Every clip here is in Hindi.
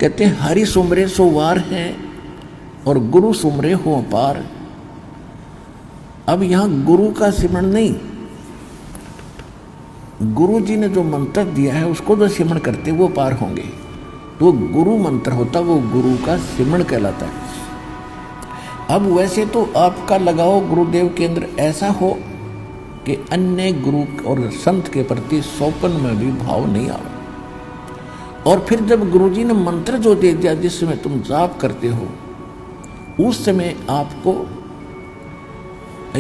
कहते हैं हरि सुमरे सो वार है और गुरु सुमरे हो पार। अब यहां गुरु का सिमरण नहीं, गुरु जी ने जो मंत्र दिया है उसको जो सिमरण करते वो पार होंगे। तो गुरु मंत्र होता, वो गुरु का सिमरण कहलाता है। अब वैसे तो आपका लगाओ गुरुदेव के अंदर ऐसा हो कि अन्य गुरु और संत के प्रति सौपन में भी भाव नहीं आवे। और फिर जब गुरुजी ने मंत्र जो दे दिया जिस समय तुम जाप करते हो, उस समय आपको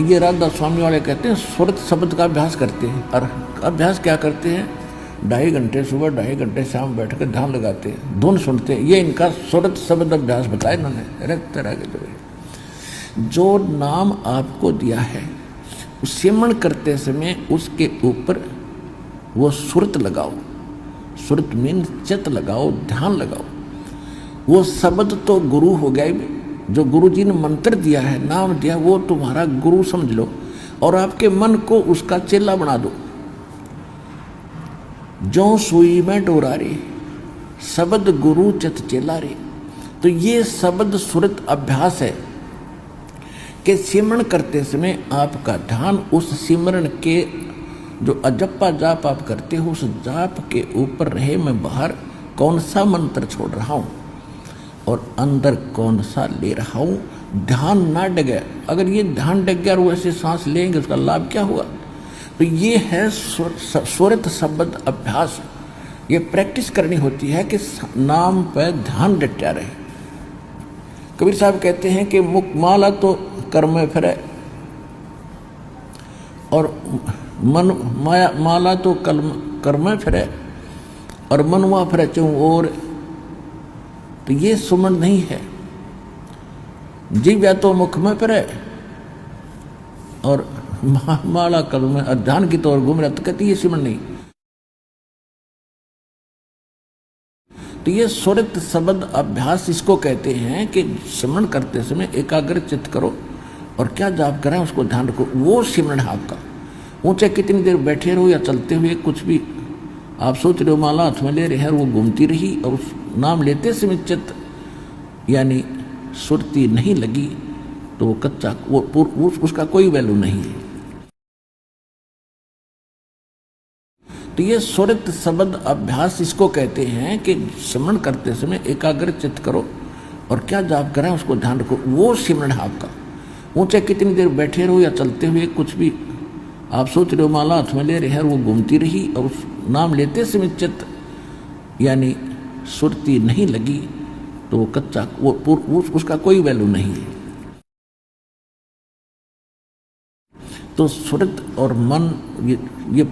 ये राधा स्वामी वाले कहते हैं सुरत शब्द का अभ्यास करते हैं। और अभ्यास क्या करते हैं, 2.5 घंटे सुबह 2.5 घंटे शाम बैठ कर ध्यान लगाते हैं, धुन सुनते हैं। ये इनका सुरत शब्द अभ्यास बताया इन्होंने। रक्त तरह के जो नाम आपको दिया है सिमरण करते समय उसके ऊपर वो सुरत लगाओ। सुरत मीन चित लगाओ, ध्यान लगाओ। वो शब्द तो गुरु हो गया, जो गुरु जी ने मंत्र दिया है, नाम दिया, वो तुम्हारा गुरु समझ लो और आपके मन को उसका चेला बना दो। जो सुई में डोरा रे शब्द गुरु चित चेला रे। तो ये शब्द सुरत अभ्यास है कि सिमरण करते समय आपका ध्यान उस सिमरण के जो अजप्पा जाप आप करते हो उस जाप के ऊपर रहे। मैं बाहर कौन सा मंत्र छोड़ रहा हूँ और अंदर कौन सा ले रहा हूँ, ध्यान ना डगे। अगर ये ध्यान डग गया और वैसे सांस लेंगे उसका लाभ क्या हुआ। तो ये है सुरत शब्द अभ्यास। ये प्रैक्टिस करनी होती है कि नाम पर ध्यान डटा रहे। कबीर साहब कहते हैं कि मुख माला तो कर्म में फिरे और मन माला तो कर्म में फिरे और मनवा फिरे चूं और। तो ये सुमन नहीं है। जीव या तो मुख में फिरे और माला कर्म में ध्यान की तौर घूम रहा, तो कहती ये सिमरण नहीं। तो ये सुरत शब्द अभ्यास इसको कहते हैं कि सिमरण करते समय एकाग्र चित्त करो और क्या जाप करें उसको ध्यान रखो, वो सिमरण है आपका। ऊंचे कितनी देर बैठे रहो या चलते हुए कुछ भी आप सोच रहे हो, माला हाथ में ले रहे हैं और वो घूमती रही और उस नाम लेते समय चित्त यानी सुरती नहीं लगी, तो वो कच्चा वो उसका कोई वैल्यू नहीं है। तो ये सुरत शब्द अभ्यास इसको कहते हैं कि सिमरण करते समय एकाग्र चित्त करो और क्या जाप करें उसको ध्यान रखो, वो सिमरण है आपका। ऊंचे कितनी देर बैठे रहो या चलते हुए कुछ भी आप सोच रहे हो, माला हाथ में ले रहे हैं और वो घूमती रही और उस नाम लेते समय चित्त यानी सुरती नहीं लगी, तो वो कच्चा वो उसका कोई वैल्यू नहीं है। तो सुरत और मन ये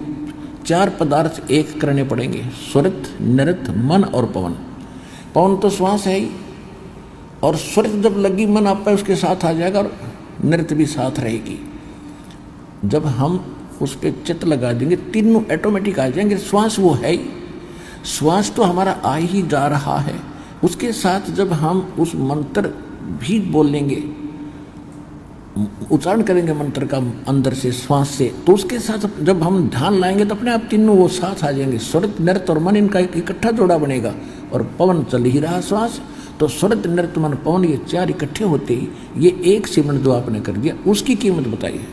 4 पदार्थ एक करने पड़ेंगे, सुरत, नृत, मन और पवन। पवन तो श्वास है ही, और सुरत जब लगी मन आप पे उसके साथ आ जाएगा और नृत भी साथ रहेगी। जब हम उस पर चित्त लगा देंगे तीनों ऑटोमेटिक आ जाएंगे। श्वास वो है ही, श्वास तो हमारा आ ही जा रहा है, उसके साथ जब हम उस मंत्र भी बोलेंगे, उच्चारण करेंगे मंत्र का अंदर से श्वास से, तो उसके साथ जब हम ध्यान लाएंगे तो अपने आप तीनों वो साथ आ जाएंगे। सुरत, नृत और मन इनका एक इकट्ठा जोड़ा बनेगा और पवन चल ही रहा श्वास। तो सुरत, नृत, मन, पवन ये 4 इकट्ठे होते ही ये एक सिमरण जो आपने कर दिया उसकी कीमत बताइए।